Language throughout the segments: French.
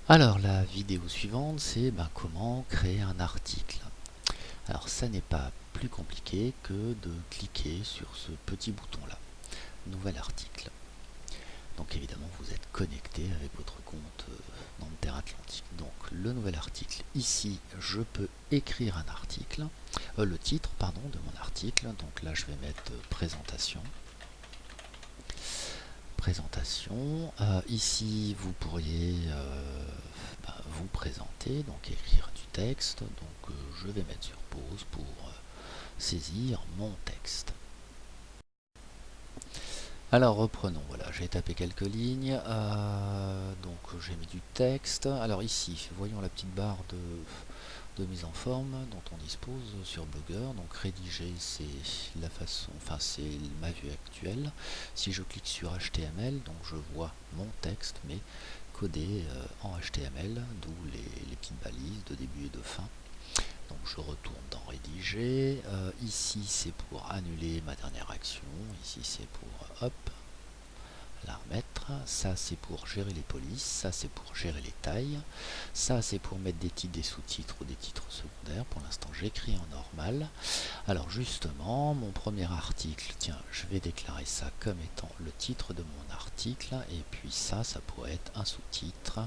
Alors la vidéo suivante c'est comment créer un article. Alors ça n'est pas plus compliqué que de cliquer sur ce petit bouton là, nouvel article. Donc évidemment vous êtes connecté avec votre compte Nanterre Atlantique. Donc le nouvel article, ici je peux écrire un article, le titre pardon de mon article. Donc là je vais mettre présentation. Ici vous pourriez vous présenter, donc écrire du texte. Donc je vais mettre sur pause pour saisir mon texte. Alors reprenons, voilà, j'ai tapé quelques lignes, donc j'ai mis du texte. Alors ici, voyons la petite barre de mise en forme dont on dispose sur Blogger. Donc rédiger, c'est la façon, enfin c'est ma vue actuelle. Si je clique sur HTML, donc je vois mon texte mais codé en HTML, d'où les petites balises de début et de fin. Donc je retourne dans rédiger. Ici c'est pour annuler ma dernière action. Ici c'est pour hop la remettre. Ça c'est pour gérer les polices. Ça c'est pour gérer les tailles. Ça c'est pour mettre des titres, des sous-titres ou des titres secondaires. Pour l'instant j'écris en normal. Alors justement mon premier article, tiens, je vais déclarer ça comme étant le titre de mon article. Et puis ça pourrait être un sous-titre.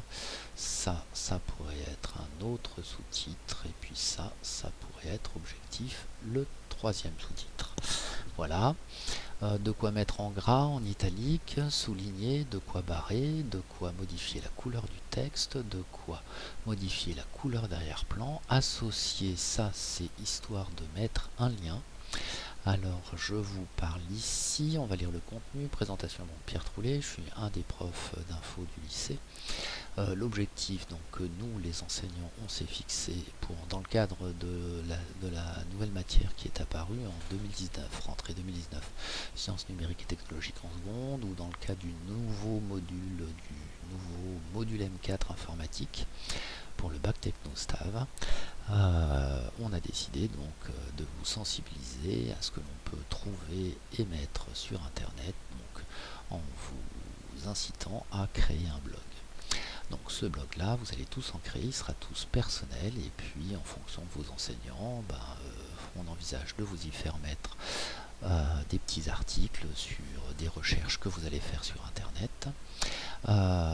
Ça pourrait être un autre sous-titre. Et puis ça pourrait être objectif, le troisième sous-titre. Voilà. De quoi mettre en gras, en italique, souligner, de quoi barrer, de quoi modifier la couleur du texte, de quoi modifier la couleur d'arrière-plan. Associer, ça c'est histoire de mettre un lien. Alors je vous parle ici, on va lire le contenu, présentation de Pierre Troulet, je suis un des profs d'info du lycée. L'objectif donc que nous les enseignants on s'est fixé dans le cadre de la nouvelle matière qui est apparue en 2019, rentrée 2019, sciences numériques et technologiques en seconde, ou dans le cadre du nouveau module M4 informatique pour le bac technostav. On a décidé donc de vous sensibiliser à ce que l'on peut trouver et mettre sur internet, donc en vous incitant à créer un blog. Donc ce blog là, vous allez tous en créer, il sera tous personnel, et puis en fonction de vos enseignants, on envisage de vous y faire mettre des petits articles sur des recherches que vous allez faire sur internet,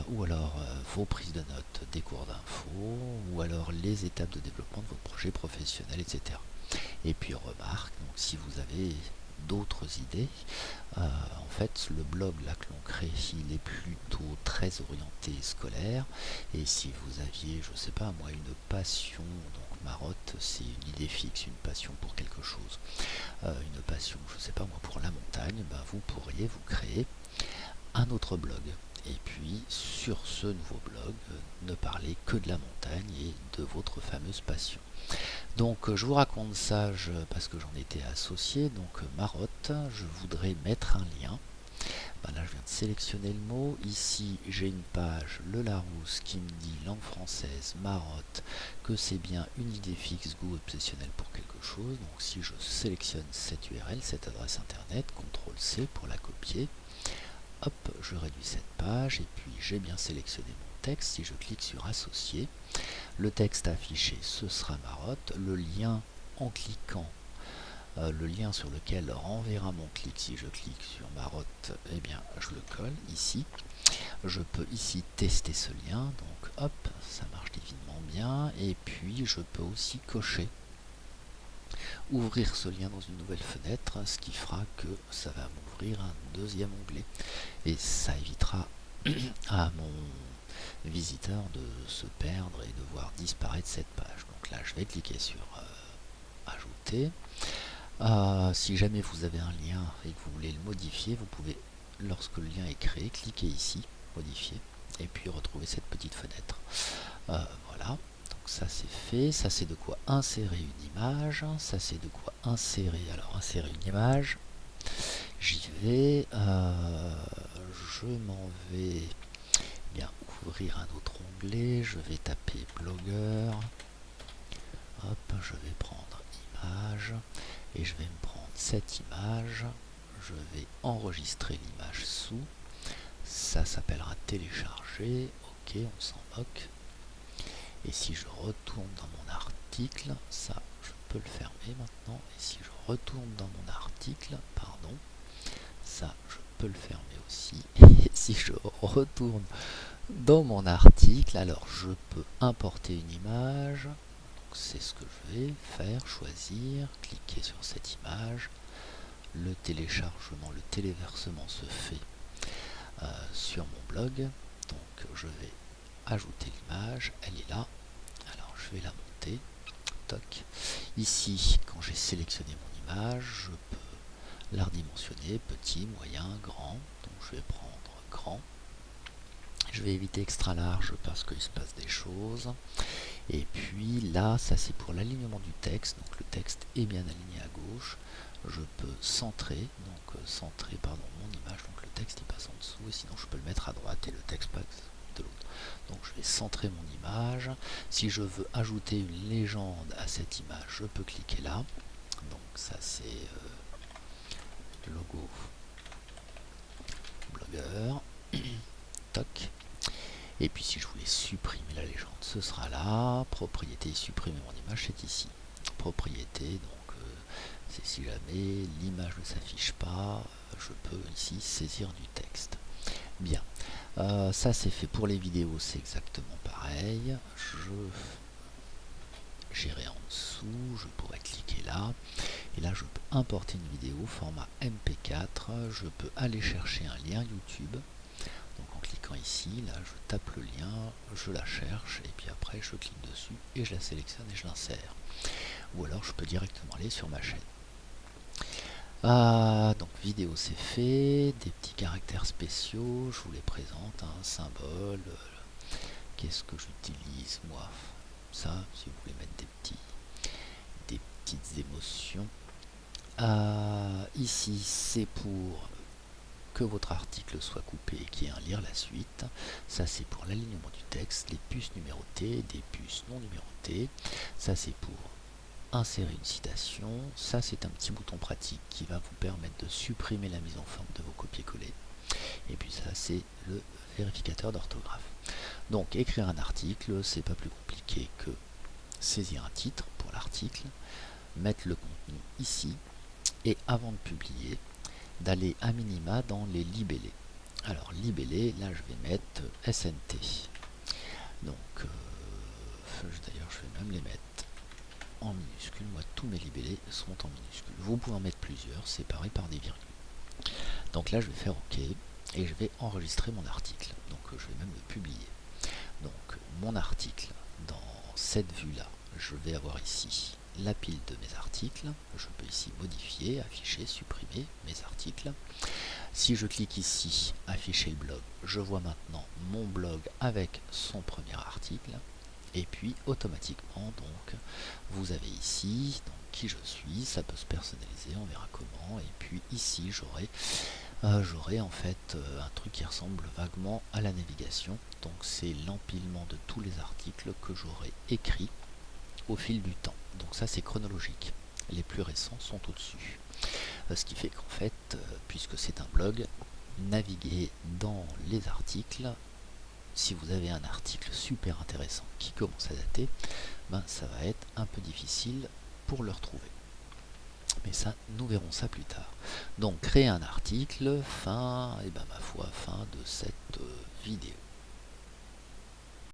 ou alors vos prises de notes des cours d'info, ou alors les étapes de développement de votre projet professionnel, etc. Et puis remarque, donc si vous avez d'autres idées, en fait le blog là que l'on crée, il est plutôt très orienté scolaire, et si vous aviez, je sais pas moi, une passion, donc marotte c'est une idée fixe, une passion pour quelque chose, une passion, je sais pas moi, pour la montagne, vous pourriez vous créer un autre blog. Et puis sur ce nouveau blog, ne parler que de la montagne et de votre fameuse passion. Donc je vous raconte ça parce que j'en étais associé, donc marotte, je voudrais mettre un lien. Là je viens de sélectionner le mot, ici j'ai une page, le Larousse, qui me dit langue française, marotte, que c'est bien une idée fixe, goût obsessionnel pour quelque chose. Donc si je sélectionne cette URL, cette adresse internet, CTRL C pour la copier, hop, je réduis cette page, et puis j'ai bien sélectionné mon texte. Si je clique sur associer, le texte affiché ce sera marotte, le lien en cliquant, le lien sur lequel renverra mon clic, si je clique sur marotte, eh bien je le colle ici. Je peux ici tester ce lien, donc hop, ça marche divinement bien, et puis je peux aussi cocher, ouvrir ce lien dans une nouvelle fenêtre, ce qui fera que ça va m'ouvrir un deuxième onglet, et ça évitera à mon visiteur de se perdre et de voir disparaître cette page. Donc là je vais cliquer sur ajouter. Si jamais vous avez un lien et que vous voulez le modifier, vous pouvez, lorsque le lien est créé, cliquer ici, modifier, et puis retrouver cette petite fenêtre. Voilà, donc ça c'est fait. Ça c'est de quoi insérer une image. Ça c'est de quoi insérer. Alors insérer une image, j'y vais. Je m'en vais bien ouvrir un autre onglet. Je vais taper blogueur. Hop, je vais prendre image. Et je vais me prendre cette image, je vais enregistrer l'image sous, ça s'appellera télécharger, ok, on s'en moque, Et si je retourne dans mon article, ça je peux le fermer maintenant, et si je retourne dans mon article, pardon, ça je peux le fermer aussi, et si je retourne dans mon article, alors je peux importer une image, c'est ce que je vais faire, choisir, cliquer sur cette image, le téléchargement, le téléversement se fait sur mon blog, donc je vais ajouter l'image, elle est là, alors je vais la monter, toc, ici quand j'ai sélectionné mon image, je peux la redimensionner, petit, moyen, grand, donc je vais prendre grand, je vais éviter extra large parce qu'il se passe des choses. Et puis là, ça c'est pour l'alignement du texte, donc le texte est bien aligné à gauche. Je peux centrer, mon image, donc le texte il passe en dessous, et sinon je peux le mettre à droite et le texte passe de l'autre. Donc je vais centrer mon image. Si je veux ajouter une légende à cette image, je peux cliquer là. Donc ça c'est le logo blogueur. Toc. Et puis si je voulais supprimer la légende, ce sera là. Propriété, supprimer mon image, c'est ici. Propriété, donc c'est si jamais l'image ne s'affiche pas, je peux ici saisir du texte. Bien, ça c'est fait pour les vidéos, c'est exactement pareil. J'irai en dessous, je pourrais cliquer là, et là je peux importer une vidéo format MP4, je peux aller chercher un lien YouTube. Donc en cliquant ici, là je tape le lien, je la cherche et puis après je clique dessus et je la sélectionne et je l'insère. Ou alors je peux directement aller sur ma chaîne. Donc vidéo c'est fait, des petits caractères spéciaux, je vous les présente, un symbole, qu'est-ce que j'utilise moi? Ça, si vous voulez mettre des petites émotions. Ici c'est pour que votre article soit coupé et qu'il y ait un lire la suite. Ça c'est pour l'alignement du texte, les puces numérotées, des puces non numérotées. Ça c'est pour insérer une citation. Ça c'est un petit bouton pratique qui va vous permettre de supprimer la mise en forme de vos copier-coller. Et puis ça c'est le vérificateur d'orthographe. Donc écrire un article, c'est pas plus compliqué que saisir un titre pour l'article, mettre le contenu ici et avant de publier, d'aller à minima dans les libellés. Alors libellés, là je vais mettre SNT. Donc d'ailleurs je vais même les mettre en minuscules. Moi tous mes libellés sont en minuscules. Vous pouvez en mettre plusieurs, séparés par des virgules. Donc là je vais faire OK et je vais enregistrer mon article. Donc je vais même le publier. Donc mon article, dans cette vue là, je vais avoir ici la pile de mes articles. Je peux ici modifier, afficher, supprimer mes articles. Si je clique ici, afficher le blog, je vois maintenant mon blog avec son premier article. Et puis automatiquement, donc, vous avez ici donc, qui je suis, ça peut se personnaliser, on verra comment. Et puis ici, j'aurai en fait un truc qui ressemble vaguement à la navigation. Donc c'est l'empilement de tous les articles que j'aurai écrits au fil du temps. Donc ça c'est chronologique. Les plus récents sont au-dessus. Ce qui fait qu'en fait, puisque c'est un blog, naviguer dans les articles, si vous avez un article super intéressant qui commence à dater, ben ça va être un peu difficile pour le retrouver. Mais ça, nous verrons ça plus tard. Donc créer un article, fin de cette vidéo.